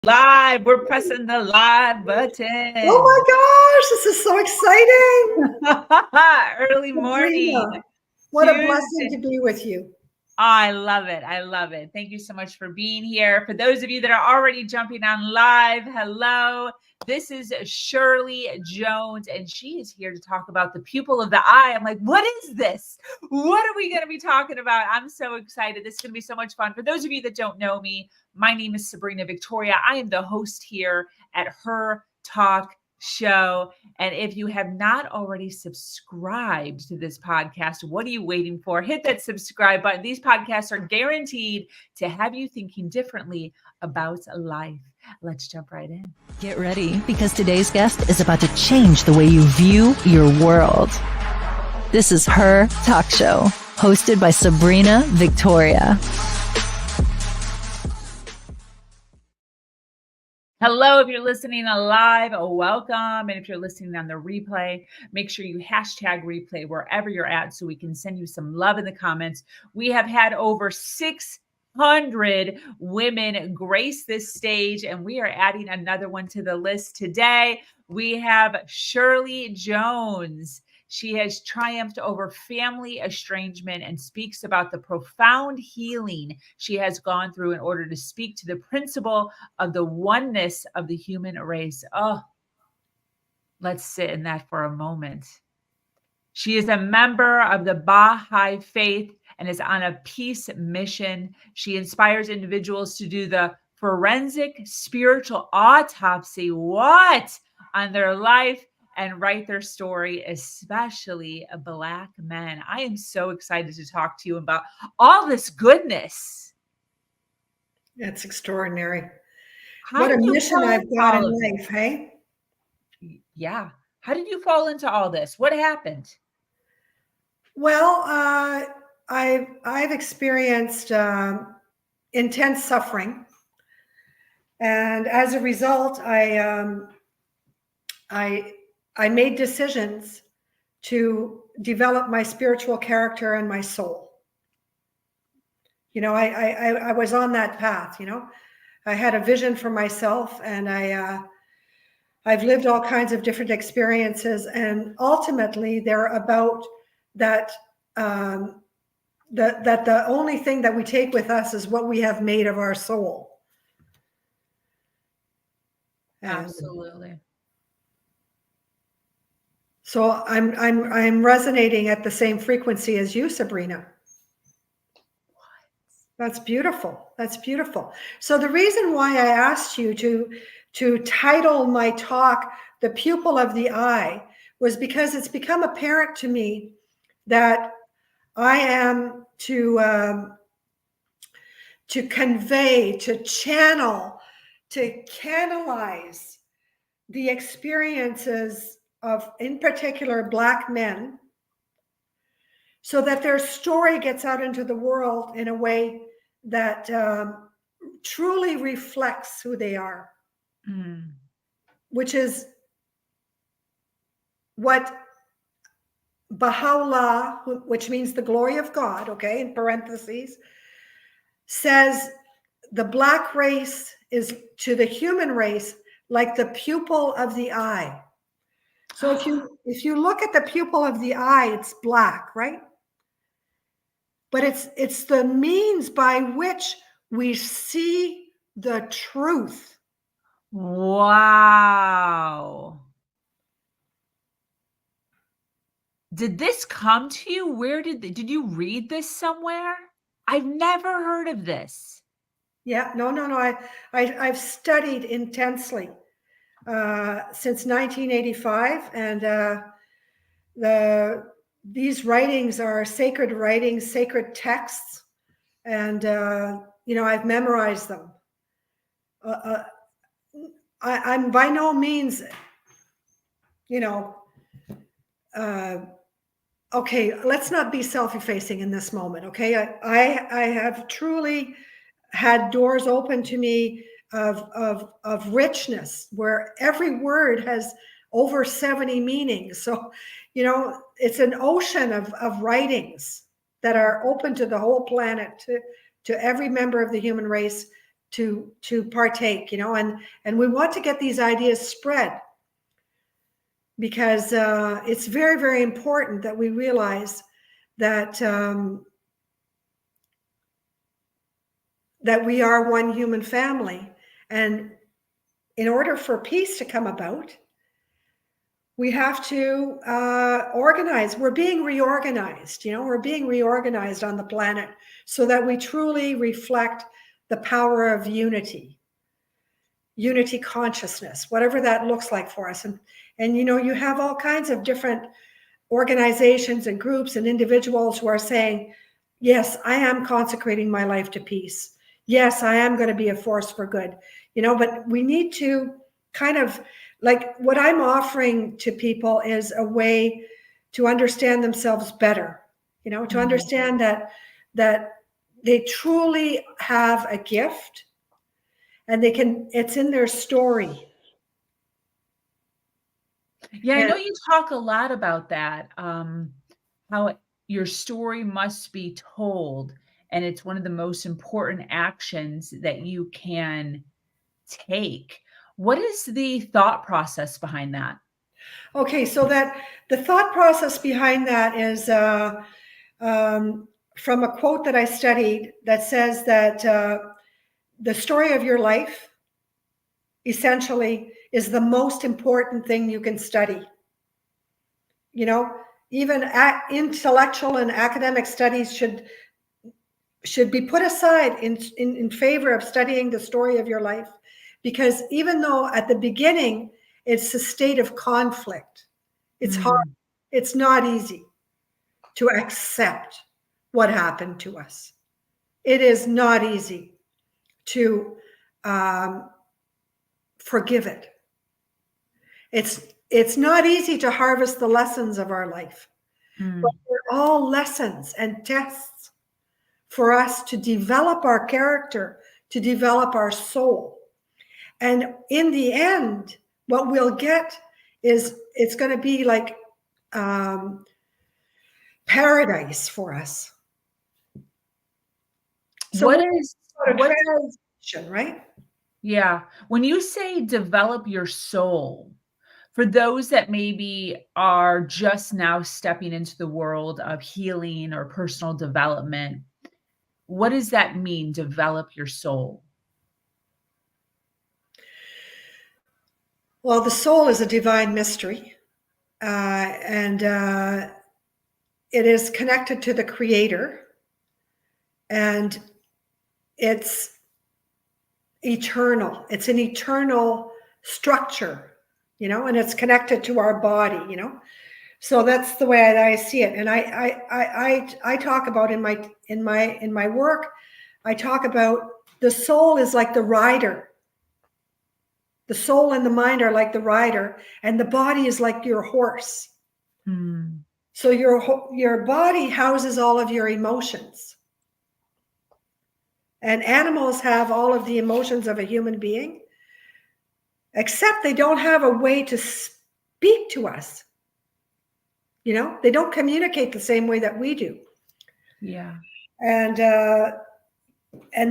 Live. We're pressing the live button. Oh my gosh, this is so exciting. Early morning. Sabrina, what a blessing to be with you. I love it. I love it. Thank you so much for being here. For those of you that are already jumping on live, hello. This is Shirley Jones, and she is here to talk about the pupil of the eye. I'm like, what is this? What are we going to be talking about? I'm so excited. This is going to be so much fun. For those of you that don't know me, my name is Sabrina Victoria. I am the host here at Her Talk Show. And if you have not already subscribed to this podcast, what are you waiting for? Hit that subscribe button. These podcasts are guaranteed to have you thinking differently about life. Let's jump right in. Get ready, because today's guest is about to change the way you view your world. This is Her Talk Show, hosted by Sabrina Victoria. Hello, if you're listening live, welcome. And if you're listening on the replay, make sure you hashtag replay wherever you're at so we can send you some love in the comments. We have had over 600 women grace this stage, and we are adding another one to the list today. We have Shirley Jones. She has triumphed over family estrangement and speaks about the profound healing she has gone through in order to speak to the principle of the oneness of the human race. Oh, let's sit in that for a moment. She is a member of the Bahaì faith and is on a peace mission. She inspires individuals to do the forensic spiritual autopsy, on their life and write their story, especially Black men. I am so excited to talk to you about all this goodness. That's extraordinary. What a mission I've got in life, hey? Yeah. How did you fall into all this? What happened? Well, I've experienced intense suffering, and as a result, I made decisions to develop my spiritual character and my soul. You know, I was on that path. You know, I had a vision for myself, and I've lived all kinds of different experiences, and ultimately they're about that. That the only thing that we take with us is what we have made of our soul. Absolutely. So I'm resonating at the same frequency as you, Sabrina. That's beautiful. That's beautiful. So the reason why I asked you to title my talk "The Pupil of the Eye" was because it's become apparent to me that I am to convey, to channel, to canalize the experiences of, in particular, Black men, so that their story gets out into the world in a way that truly reflects who they are, which is what Baha'u'llah, which means the glory of God, okay, in parentheses, says the Black race is to the human race like the pupil of the eye. So if you look at the pupil of the eye, it's black, right? But it's the means by which we see the truth. Wow. Did this come to you? Where did you read this somewhere? I've never heard of this. Yeah, no. I've studied intensely since 1985, and these writings are sacred writings, sacred texts, and you know, I've memorized them. I'm by no means, you know, okay, let's not be self-effacing in this moment, okay? I have truly had doors open to me of richness, where every word has over 70 meanings. So, you know, it's an ocean of writings that are open to the whole planet, to every member of the human race, to partake, and we want to get these ideas spread, because it's very, very important that we realize that that we are one human family. And in order for peace to come about, we have to organize. We're being reorganized, we're being reorganized on the planet so that we truly reflect the power of unity consciousness, whatever that looks like for us. And you have all kinds of different organizations and groups and individuals who are saying, yes, I am consecrating my life to peace. Yes, I am going to be a force for good, but we need to kind of, like, what I'm offering to people is a way to understand themselves better, to understand that they truly have a gift, and it's in their story. Yeah, I know you talk a lot about that, how your story must be told, and it's one of the most important actions that you can take. What is the thought process behind that? Okay, so that the thought process behind that is from a quote that I studied that says that the story of your life essentially is the most important thing you can study. Even intellectual and academic studies should be put aside in favor of studying the story of your life, because even though at the beginning it's a state of conflict, it's hard, it's not easy to accept what happened to us. It is not easy to forgive it. It's not easy to harvest the lessons of our life, but they're all lessons and tests for us to develop our character, to develop our soul. And in the end, what we'll get is, it's going to be like paradise for us. So What is right? Yeah. When you say develop your soul, for those that maybe are just now stepping into the world of healing or personal development, what does that mean, develop your soul? Well, the soul is a divine mystery, and it is connected to the Creator, and it's eternal. It's an eternal structure, and it's connected to our body, So that's the way I see it. And I talk about in my work, I talk about the soul is like the rider. The soul and the mind are like the rider, and the body is like your horse. So your body houses all of your emotions. And animals have all of the emotions of a human being, except they don't have a way to speak to us. They don't communicate the same way that we do. Yeah. And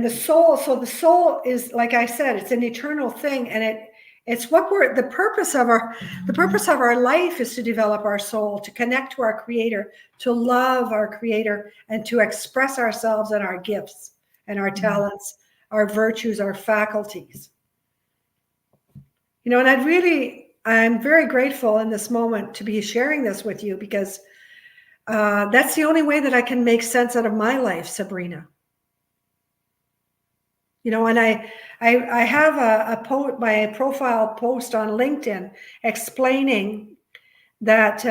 the soul, so the soul is, like I said, it's an eternal thing, and it's the purpose of our life is to develop our soul, to connect to our Creator, to love our Creator, and to express ourselves and our gifts and our talents, our virtues, our faculties. And I'm very grateful in this moment to be sharing this with you, because that's the only way that I can make sense out of my life, Sabrina. And I have my profile post on LinkedIn explaining that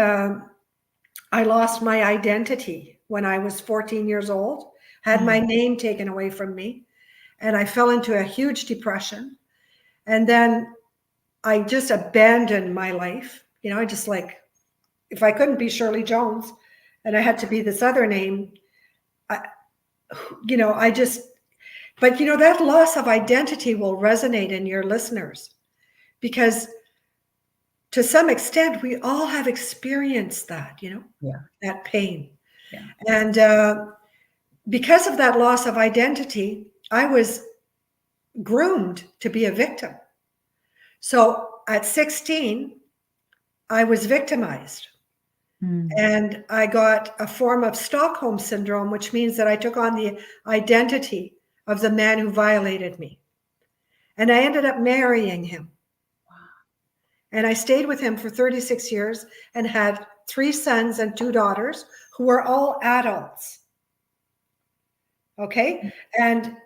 I lost my identity when I was 14 years old, had my name taken away from me, and I fell into a huge depression. And then I just abandoned my life. I just, like, if I couldn't be Shirley Jones and I had to be this other name, but that loss of identity will resonate in your listeners, because to some extent we all have experienced that, that pain. Yeah. And because of that loss of identity, I was groomed to be a victim. So at 16, I was victimized. And I got a form of Stockholm syndrome, which means that I took on the identity of the man who violated me. And I ended up marrying him. And I stayed with him for 36 years and had 3 sons and 2 daughters who were all adults. Okay? And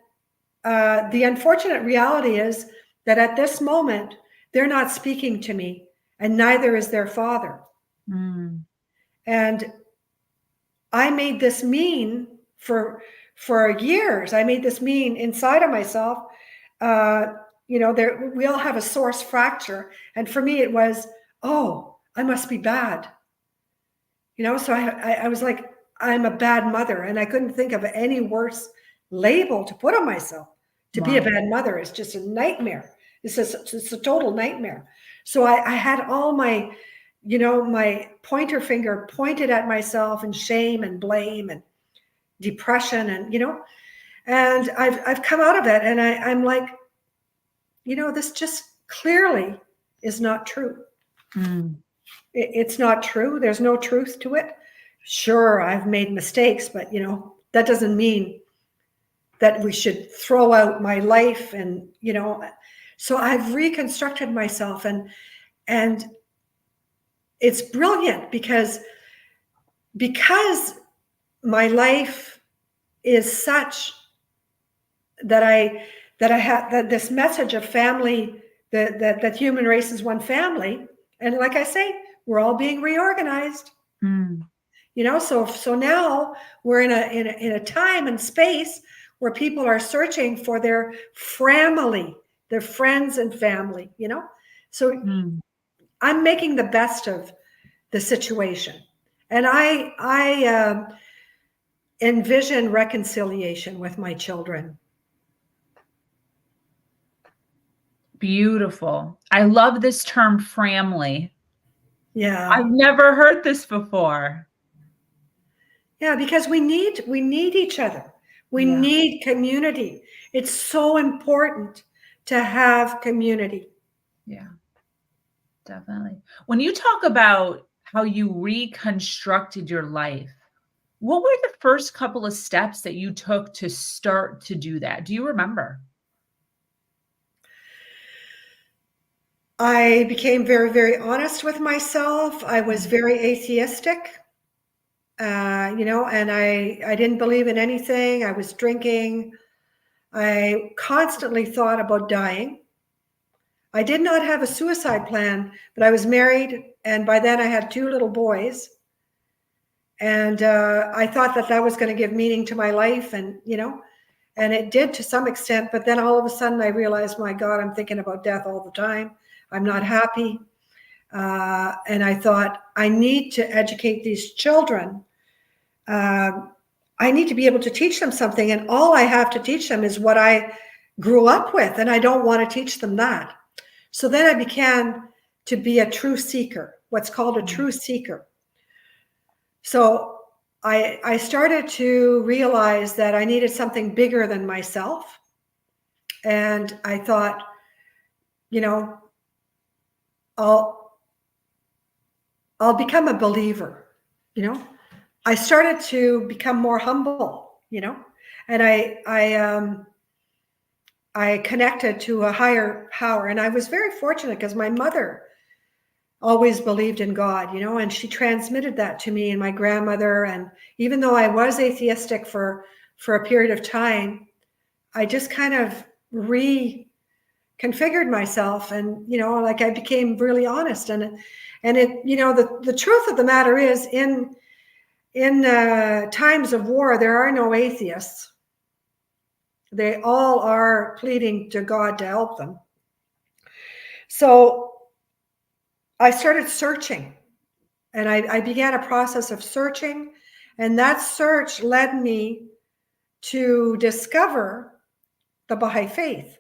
the unfortunate reality is that at this moment, they're not speaking to me, and neither is their father. And I made this mean for years. I made this mean inside of myself. We all have a source fracture. And for me, it was, oh, I must be bad. So I was like, I'm a bad mother. And I couldn't think of any worse label to put on myself. To be a bad mother is just a nightmare. It's a total nightmare. So I had all my, my pointer finger pointed at myself in shame and blame and depression and, and I've come out of it. And I'm like, this just clearly is not true. It's not true. There's no truth to it. Sure, I've made mistakes, but, that doesn't mean that we should throw out my life. And, so I've reconstructed myself and it's brilliant because my life is such that I have that this message of family, that human race is one family. And like I say, we're all being reorganized. So now we're in a time and space where people are searching for their family, their friends and family, So I'm making the best of the situation. And I envision reconciliation with my children. Beautiful. I love this term family. Yeah. I've never heard this before. Yeah, because we need each other. We need community. It's so important to have community. Yeah, definitely. When you talk about how you reconstructed your life, what were the first couple of steps that you took to start to do that? Do you remember? I became very, very honest with myself. I was very atheistic. And I didn't believe in anything. I was drinking. I constantly thought about dying. I did not have a suicide plan, but I was married. And by then I had 2 little boys. And I thought that was going to give meaning to my life. And, and it did to some extent. But then all of a sudden I realized, my God, I'm thinking about death all the time. I'm not happy. And I thought, I need to educate these children. I need to be able to teach them something. And all I have to teach them is what I grew up with. And I don't want to teach them that. So then I began to be a true seeker, what's called a true seeker. So I started to realize that I needed something bigger than myself. And I thought, I'll become a believer, I started to become more humble, and I connected to a higher power. And I was very fortunate because my mother always believed in God, and she transmitted that to me and my grandmother. And even though I was atheistic for a period of time, I just kind of reconfigured myself. And, I became really honest. And it, the truth of the matter is in times of war, there are no atheists. They all are pleading to God to help them. So I started searching, and I began a process of searching, and that search led me to discover the Baha'i faith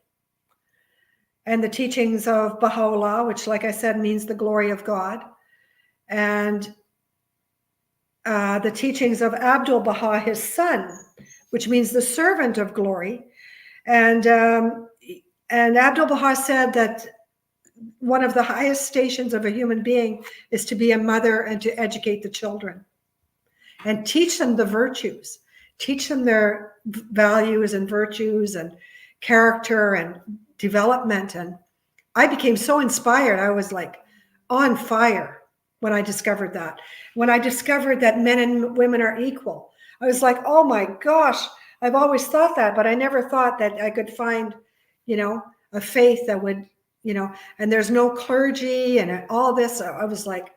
and the teachings of Baha'u'llah, which, like I said, means the glory of God, and the teachings of Abdul Baha, his son, which means the servant of glory. And Abdu'l-Baha said that one of the highest stations of a human being is to be a mother and to educate the children and teach them the virtues, teach them their values and virtues and character and development. And I became so inspired. I was like on fire when I discovered that. When I discovered that men and women are equal, I was like, oh my gosh, I've always thought that, but I never thought that I could find, a faith that would, and there's no clergy and all this. I was like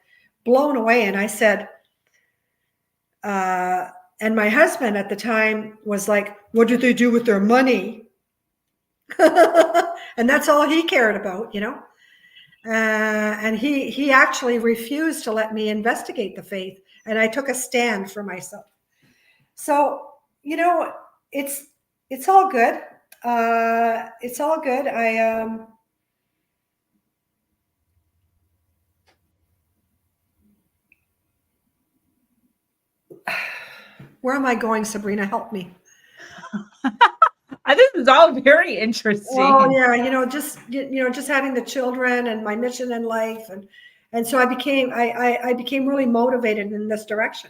blown away. And I said, and my husband at the time was like, what do they do with their money? And that's all he cared about, and he actually refused to let me investigate the faith. And I took a stand for myself. So, it's all good. It's all good. Where am I going, Sabrina? Help me. This is all very interesting. Oh yeah, just having the children and my mission in life, and so I became really motivated in this direction.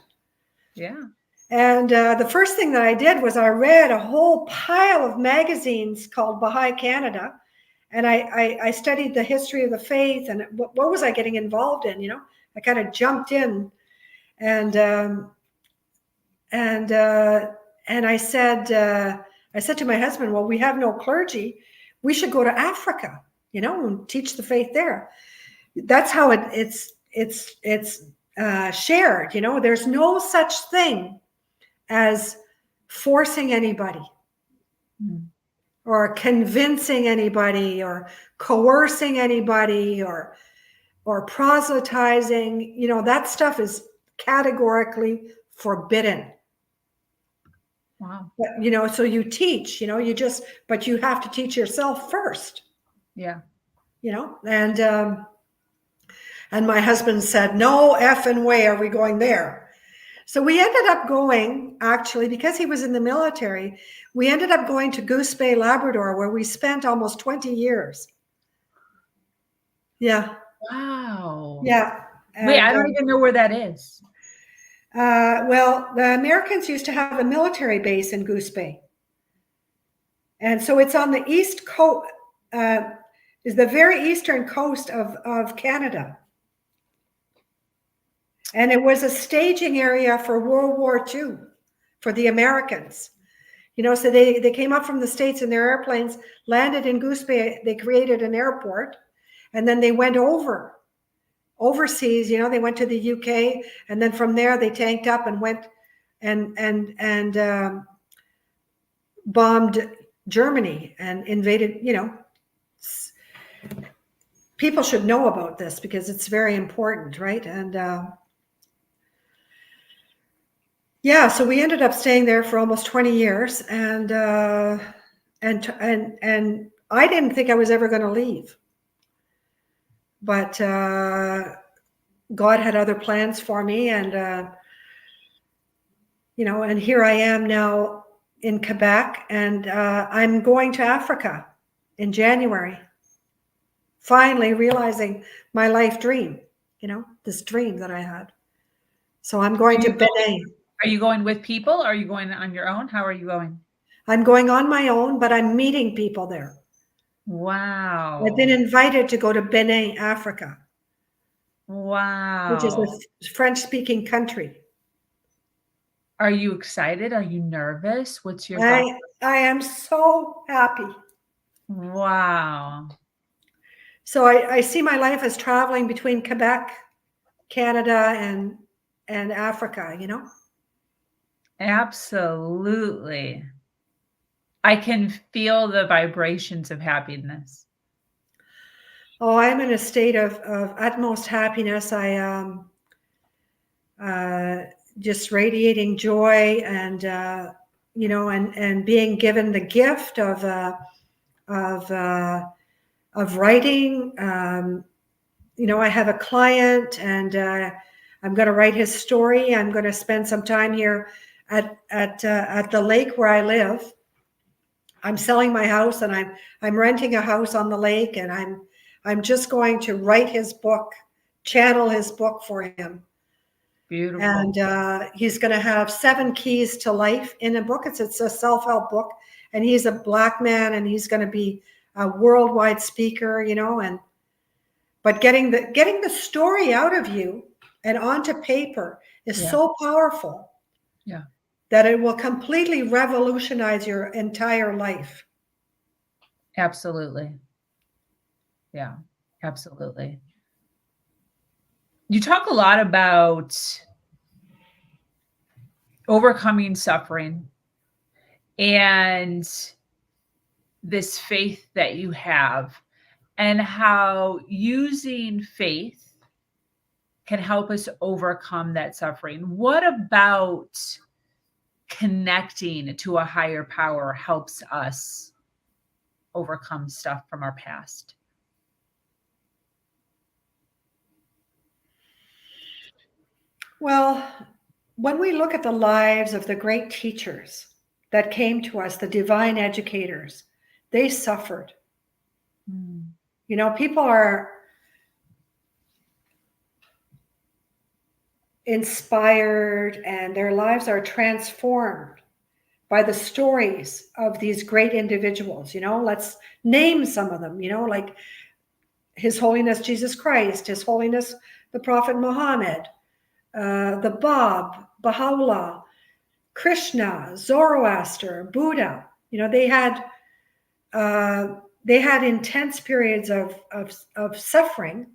Yeah. And the first thing that I did was I read a whole pile of magazines called Baha'i Canada, and I studied the history of the faith and what was I getting involved in. I kind of jumped in, and I said to my husband, well, we have no clergy. We should go to Africa, and teach the faith there. That's how it's shared. There's no such thing as forcing anybody or convincing anybody or coercing anybody or proselytizing. That stuff is categorically forbidden. Wow. But, so you teach, but you have to teach yourself first. Yeah. And my husband said, no effing way are we going there. So we ended up going, actually, because he was in the military, we ended up going to Goose Bay, Labrador, where we spent almost 20 years. Yeah. Wow. Yeah. Wait, I don't even know where that is. Well, the Americans used to have a military base in Goose Bay. And so it's on the east coast, is the very eastern coast of Canada. And it was a staging area for World War II for the Americans. So they came up from the States in their airplanes, landed in Goose Bay. They created an airport, and then they went overseas. They went to the UK, and then from there they tanked up and went and bombed Germany and invaded. People should know about this because it's very important, right? And yeah, so we ended up staying there for almost 20 years, and I didn't think I was ever going to leave, but God had other plans for me, and and here I am now in Quebec, and I'm going to Africa in January, finally realizing my life dream, this dream that I had. So I'm going to Benin. Are you going with people? Or are you going on your own? How are you going? I'm going on my own, but I'm meeting people there. Wow. I've been invited to go to Benin, Africa. Wow. Which is a French-speaking country. Are you excited? Are you nervous? What's your thought? I am so happy. Wow. So I see my life as traveling between Quebec, Canada, and Africa, Absolutely. I can feel the vibrations of happiness. Oh, I'm in a state of utmost happiness. I just radiating joy and and being given the gift of writing. I have a client, and I'm going to write his story. I'm going to spend some time here at the lake where I live, I'm selling my house, and I'm renting a house on the lake, and I'm just going to write his book, channel his book for him. Beautiful. And he's going to have 7 keys to life in a book. It's a self-help book, and he's a Black man, and he's going to be a worldwide speaker, but getting the story out of you and onto paper is so powerful. Yeah. That it will completely revolutionize your entire life. Absolutely. Yeah, absolutely. You talk a lot about overcoming suffering and this faith that you have, and how using faith can help us overcome that suffering. What about connecting to a higher power helps us overcome stuff from our past? Well, when we look at the lives of the great teachers that came to us, the divine educators, they suffered. People are inspired and their lives are transformed by the stories of these great individuals. Let's name some of them, like His Holiness Jesus Christ, His Holiness the Prophet Muhammad, the Baha'u'llah, Krishna, Zoroaster, Buddha. They had intense periods of suffering,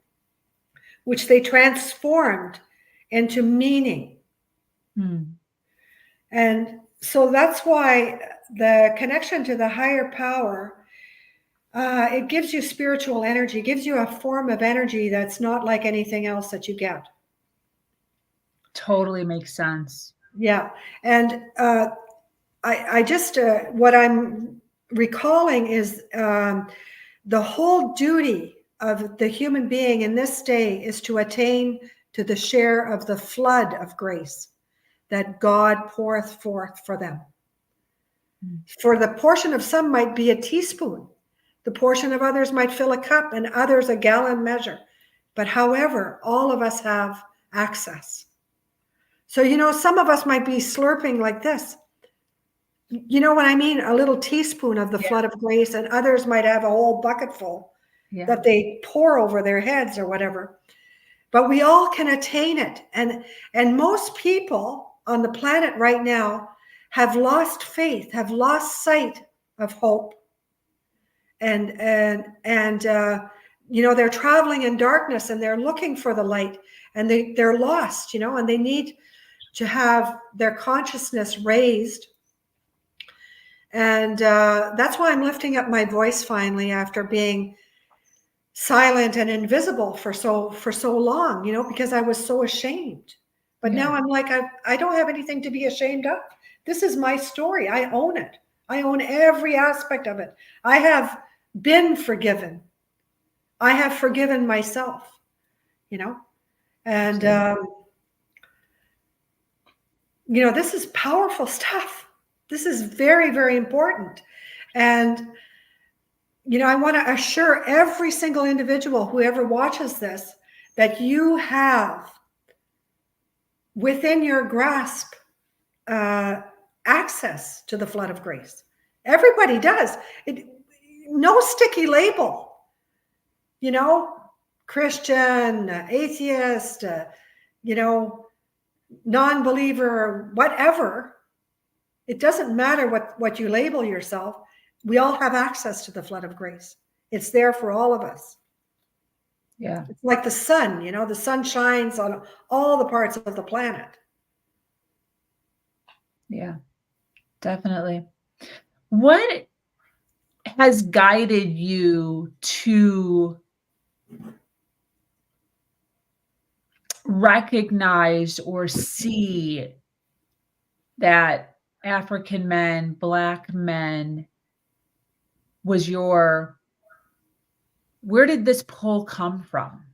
which they transformed into meaning. And so that's why the connection to the higher power, it gives you spiritual energy, gives you a form of energy that's not like anything else that you get. Totally makes sense. Yeah. And I just, what I'm recalling is the whole duty of the human being in this day is to attain to the share of the flood of grace that God poureth forth for them. For the portion of some might be a teaspoon. The portion of others might fill a cup, and others a gallon measure. But however, all of us have access. So, some of us might be slurping like this. You know what I mean? A little teaspoon of the flood of grace, and others might have a whole bucket full that they pour over their heads or whatever. But we all can attain it. And most people on the planet right now have lost faith, have lost sight of hope. And they're traveling in darkness, and they're looking for the light, and they're lost, and they need to have their consciousness raised. And that's why I'm lifting up my voice finally, after being silent and invisible for so long, because I was so ashamed. But now I'm like, I don't have anything to be ashamed of. This is my story. I own it. I own every aspect of it. I have been forgiven. I have forgiven myself, and this is powerful stuff. This is very, very important. And I want to assure every single individual, whoever watches this, that you have within your grasp access to the flood of grace. Everybody does. No sticky label. Christian, atheist, non-believer, whatever. It doesn't matter what you label yourself. We all have access to the flood of grace. It's there for all of us. Yeah. It's like the sun, the sun shines on all the parts of the planet. Yeah, definitely. What has guided you to recognize or see that African men, Black men was where did this pull come from?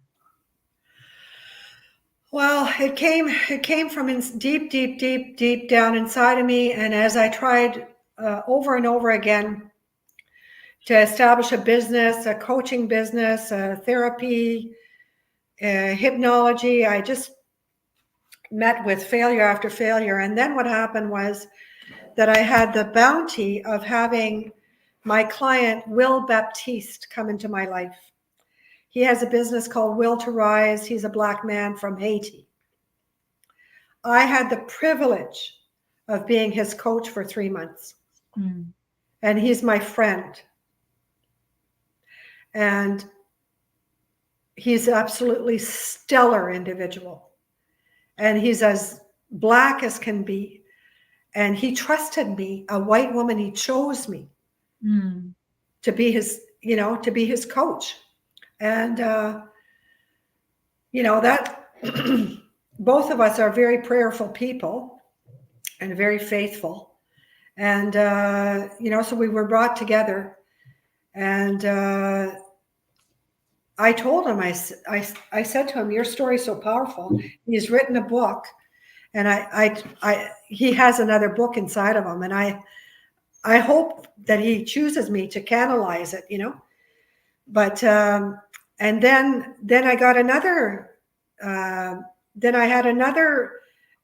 Well, it came from deep down inside of me. And as I tried over and over again to establish a business, a coaching business, therapy, hypnology. I just met with failure after failure. And then what happened was that I had the bounty of having my client, Will Baptiste, come into my life. He has a business called Will to Rise. He's a Black man from Haiti. I had the privilege of being his coach for 3 months. And he's my friend. And he's absolutely stellar individual. And he's as Black as can be. And he trusted me, a white woman. He chose me to be his, to be his coach. And, that both of us are very prayerful people and very faithful. And, so we were brought together. And I told him, I said to him, your story is so powerful. He's written a book. And he has another book inside of him. And I hope that he chooses me to canalize it, But, and then I got another, then I had another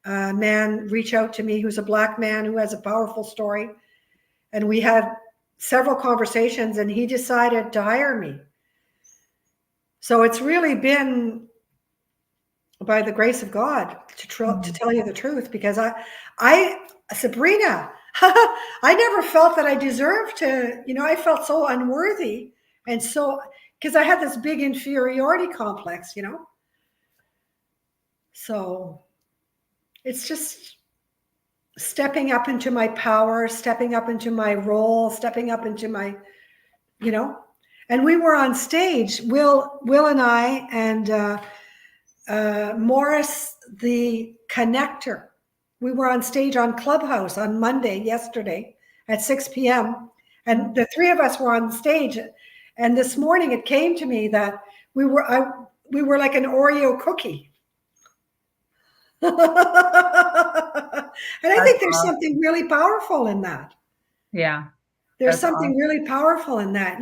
man reach out to me who's a Black man who has a powerful story. And we had several conversations and he decided to hire me. So it's really been by the grace of God to tell you the truth, because Sabrina, I never felt that I deserved to, I felt so unworthy. And so, because I had this big inferiority complex, So it's just stepping up into my power, stepping up into my role, stepping up into my, and we were on stage, Will and I, and Morris, the connector. We were on stage on Clubhouse on Monday, yesterday at 6 p.m. And the three of us were on stage. And this morning it came to me that we were like an Oreo cookie. And I think there's something really powerful in that. Yeah. There's something really powerful in that,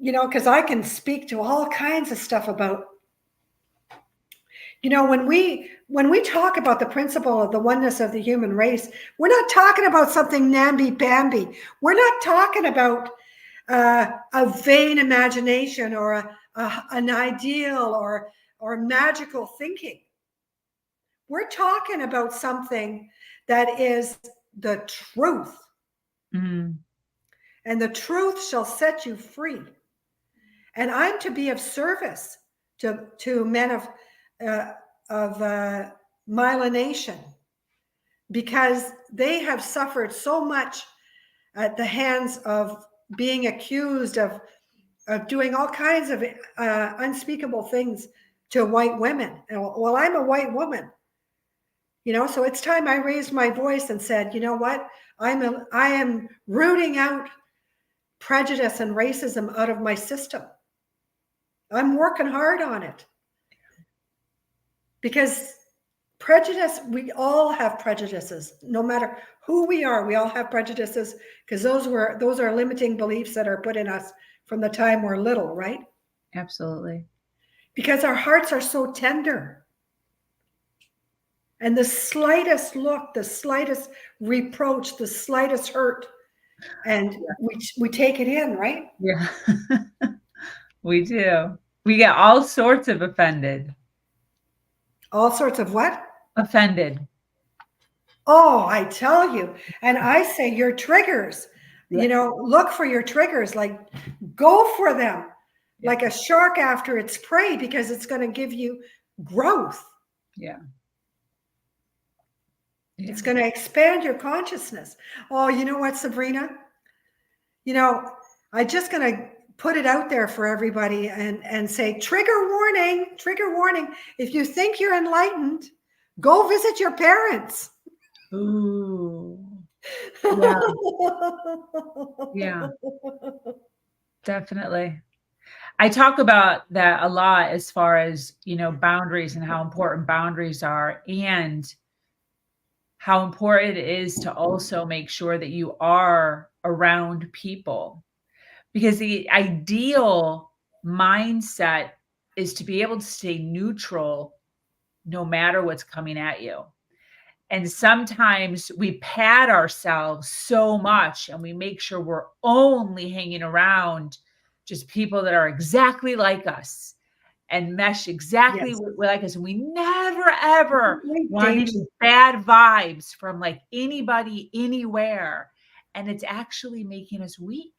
because I can speak to all kinds of stuff about, when we talk about the principle of the oneness of the human race, we're not talking about something namby-pamby. We're not talking about a vain imagination or an ideal or magical thinking. We're talking about something that is the truth. And the truth shall set you free. And I'm to be of service to men of myelination, because they have suffered so much at the hands of being accused of doing all kinds of unspeakable things to white women. Well, I'm a white woman, so it's time I raised my voice and said, you know what? I am rooting out prejudice and racism out of my system. I'm working hard on it. Because prejudice, we all have prejudices. No matter who we are, we all have prejudices, because those are limiting beliefs that are put in us from the time we're little, right? Absolutely. Because our hearts are so tender. And the slightest look, the slightest reproach, the slightest hurt, and we take it in, right? Yeah. We do. We get all sorts of offended. All sorts of what? Offended. Oh, I tell you. And I say your triggers, look for your triggers, like go for them like a shark after its prey, because it's going to give you growth. Yeah. It's going to expand your consciousness. Oh, you know what, Sabrina? I'm just going to put it out there for everybody and say, trigger warning. If you think you're enlightened, go visit your parents. Ooh. Yeah. Yeah. Definitely. I talk about that a lot as far as, boundaries and how important boundaries are, and how important it is to also make sure that you are around people because the ideal mindset is to be able to stay neutral no matter what's coming at you. And sometimes we pad ourselves so much and we make sure we're only hanging around just people that are exactly like us and mesh exactly Yes. like us. And we never, ever Great want any danger. bad vibes from like anybody, anywhere. And it's actually making us weak.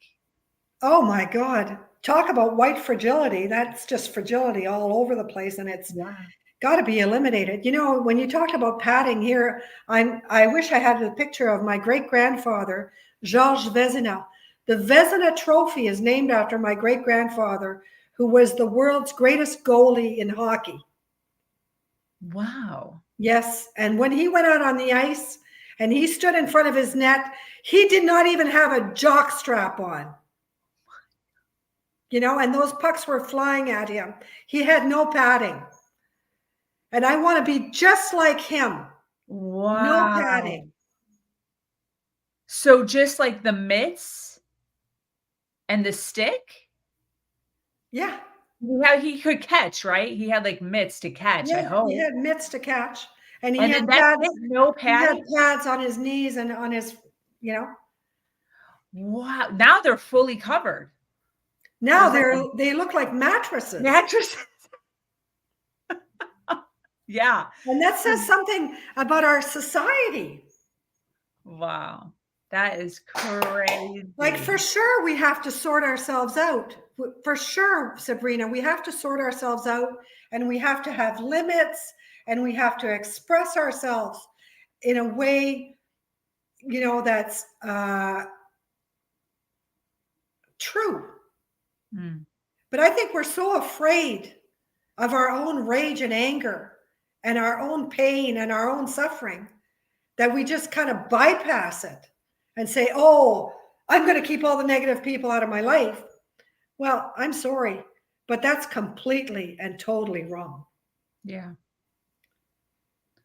Oh my God. Talk about white fragility. That's just fragility all over the place. And it's Yeah. got to be eliminated. You know, when you talk about padding here, I wish I had a picture of my great-grandfather, Georges Vezina. The Vezina Trophy is named after my great-grandfather, who was the world's greatest goalie in hockey. Wow. Yes. And when he went out on the ice and he stood in front of his net, he did not even have a jock strap on. You know, and those pucks were flying at him. He had no padding. And I want to be just like him. No Wow. padding. So just like the mitts and the stick? Yeah. He could catch, right? He had like mitts to catch, I Yeah. hope. He had mitts to catch. And he And had then that's pads. it, no He had padding? pads on his knees and on his, you know. Wow. Now they're fully covered. Now There's like they look like mattresses. mattresses. Yeah. And that says something about our society. Wow. That is crazy. Like, for sure, we have to sort ourselves out. For sure, Sabrina, we have to sort ourselves out, and we have to have limits, and we have to express ourselves in a way, you know, that's true. Mm. But I think we're so afraid of our own rage and anger and our own pain and our own suffering that we just kind of bypass it and say, oh, I'm going to keep all the negative people out of my life. Well, I'm sorry, but that's completely and totally wrong. Yeah.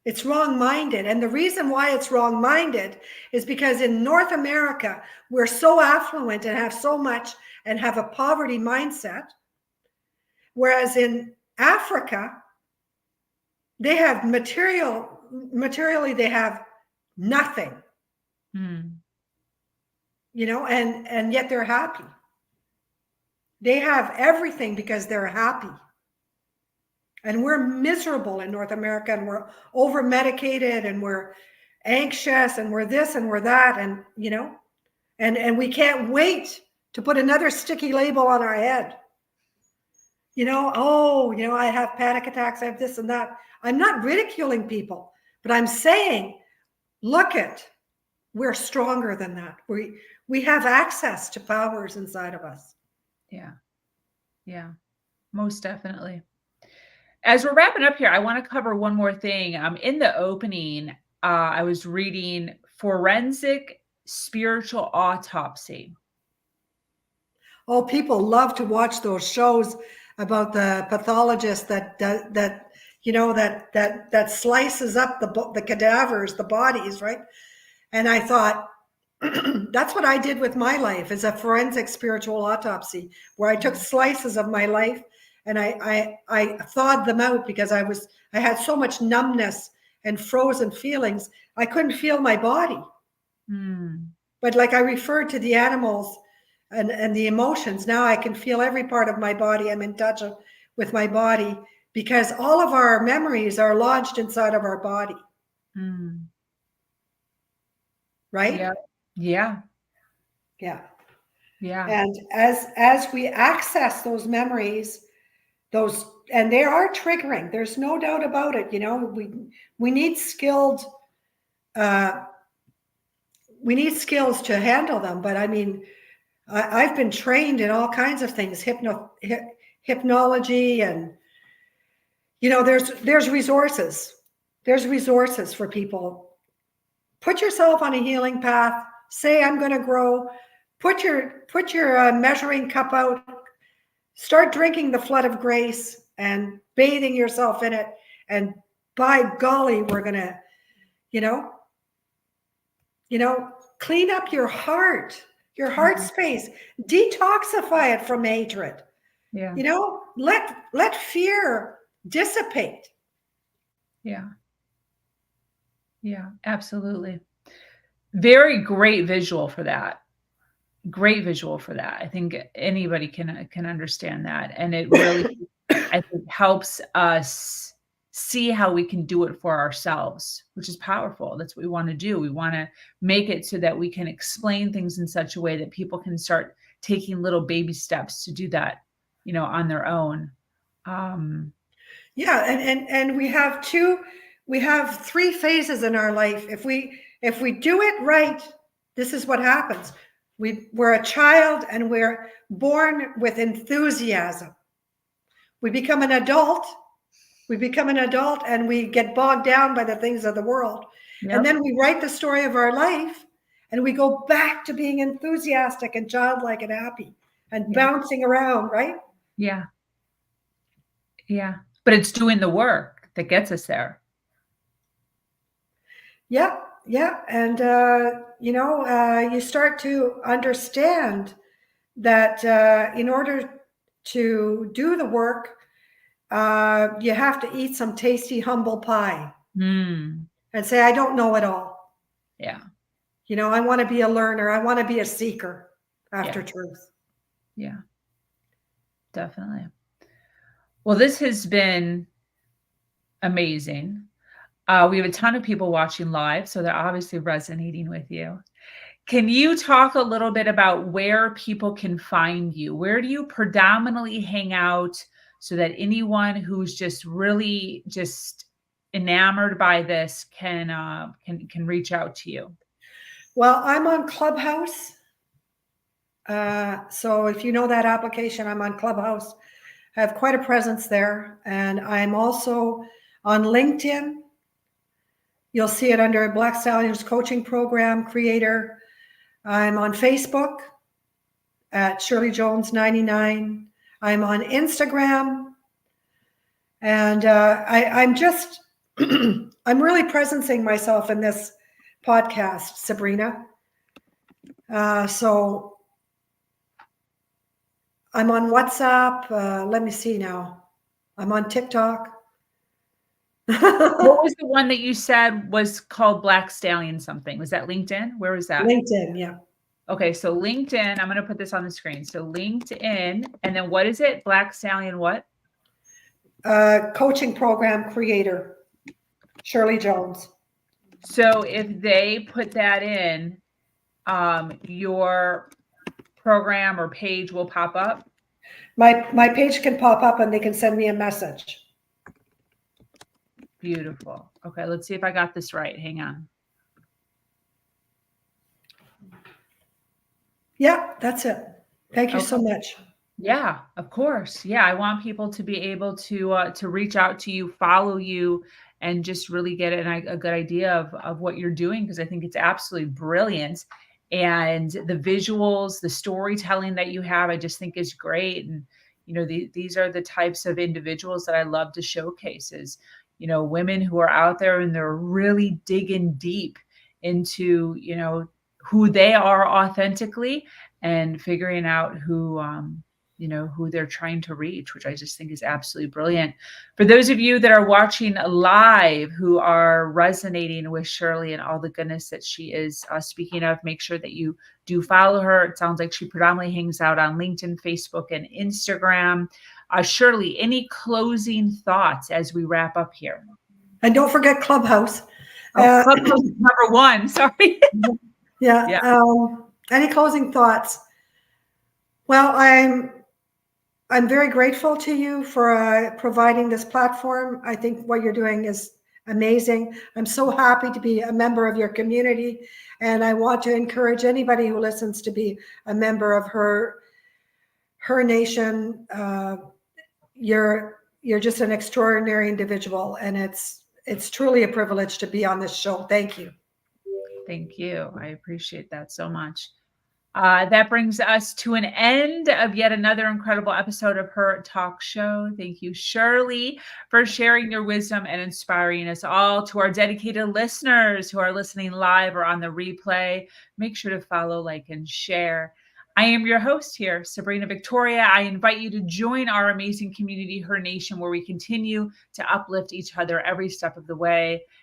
It's wrong-minded. And the reason why it's wrong-minded is because in North America, we're so affluent and have so much and have a poverty mindset. Whereas in Africa, they have materially, they have nothing, you know, and yet they're happy. They have everything because they're happy. And we're miserable in North America, and we're over medicated, and we're anxious, and we're this and we're that. And, you know, and we can't wait to put another sticky label on our head. You know, oh, you know, I have panic attacks, I have this and that. I'm not ridiculing people, but I'm saying, look it, we're stronger than that. We have access to powers inside of us. Yeah. Yeah, most definitely. As we're wrapping up here, I want to cover one more thing. In the opening, I was reading Forensic Spiritual Autopsy. Oh, people love to watch those shows about the pathologist that you know, that slices up the cadavers, the bodies, right? And I thought, that's what I did with my life, is a forensic spiritual autopsy, where I took slices of my life and I thawed them out because I had so much numbness and frozen feelings. I couldn't feel my body. But like I referred to the animals and the emotions, now I can feel every part of my body. I'm in touch with my body because all of our memories are lodged inside of our body. Right? Yeah. Yeah. Yeah. Yeah. And as we access those memories, and they are triggering, there's no doubt about it. You know, we need skills to handle them. But I mean, I've been trained in all kinds of things, hypnology, and, you know, there's resources. There's resources for people. Put yourself on a healing path. Say, I'm going to grow. Put your measuring cup out. Start drinking the flood of grace and bathing yourself in it. And by golly, we're going to, you know, clean up your heart. your heart space, detoxify it from hatred. Yeah. You know, let fear dissipate. Yeah. Yeah, absolutely. Very great visual for that. Great visual for that. I think anybody can understand that. And it really, I think, helps us see how we can do it for ourselves, which is powerful. That's what we want to do. We want to make it so that we can explain things in such a way that people can start taking little baby steps to do that, on their own. Yeah, and we have three phases in our life. If we do it right, this is what happens. We're a child and we're born with enthusiasm. We become an adult and we get bogged down by the things of the world. Yep. And then we write the story of our life and we go back to being enthusiastic and childlike and happy and bouncing around, right? Yeah. Yeah. But it's doing the work that gets us there. Yeah. Yeah. And, you start to understand that in order to do the work, you have to eat some tasty, humble pie and say, I don't know it all. Yeah. I want to be a learner. I want to be a seeker after truth. Yeah, definitely. Well, this has been amazing. We have a ton of people watching live, so they're obviously resonating with you. Can you talk a little bit about where people can find you? Where do you predominantly hang out so that anyone who's just really just enamored by this can reach out to you? Well, I'm on Clubhouse. So if you know that application, I'm on Clubhouse. I have quite a presence there. And I'm also on LinkedIn. You'll see it under Black Stallions Coaching Program Creator. I'm on Facebook at Shirley Jones 99. I'm on Instagram. And I'm just, I'm really presencing myself in this podcast, Sabrina. So I'm on WhatsApp. Let me see now. I'm on TikTok. What was the one that you said was called Black Stallion something? Was that LinkedIn? Where was that? LinkedIn, yeah. Okay, so LinkedIn, I'm going to put this on the screen. So LinkedIn, and then what is it? Black Stallion what? Coaching Program Creator, Shirley Jones. So if they put that in, your program or page will pop up? My page can pop up and they can send me a message. Beautiful. Okay, let's see if I got this right. Hang on. Yeah, that's it. Thank you so much. Yeah, of course. Yeah, I want people to be able to reach out to you, follow you, and just really get a good idea of what you're doing, because I think it's absolutely brilliant. And the visuals, the storytelling that you have, I just think is great. And these are the types of individuals that I love to showcase. Is women who are out there and they're really digging deep into who they are authentically and figuring out who they're trying to reach, which I just think is absolutely brilliant. For those of you that are watching live who are resonating with Shirley and all the goodness that she is speaking of, make sure that you do follow her. It sounds like she predominantly hangs out on LinkedIn, Facebook, and Instagram. Shirley, any closing thoughts as we wrap up here? And don't forget Clubhouse. Clubhouse is number one. Sorry. Yeah. Any closing thoughts? Well, I'm very grateful to you for providing this platform. I think what you're doing is amazing. I'm so happy to be a member of your community, and I want to encourage anybody who listens to be a member of her nation. You're just an extraordinary individual, and it's truly a privilege to be on this show. Thank you. Thank you. I appreciate that so much. That brings us to an end of yet another incredible episode of Her Talk Show. Thank you, Shirley, for sharing your wisdom and inspiring us all. To our dedicated listeners who are listening live or on the replay, make sure to follow, like, and share. I am your host here, Sabrina Victoria. I invite you to join our amazing community, Her Nation, where we continue to uplift each other every step of the way.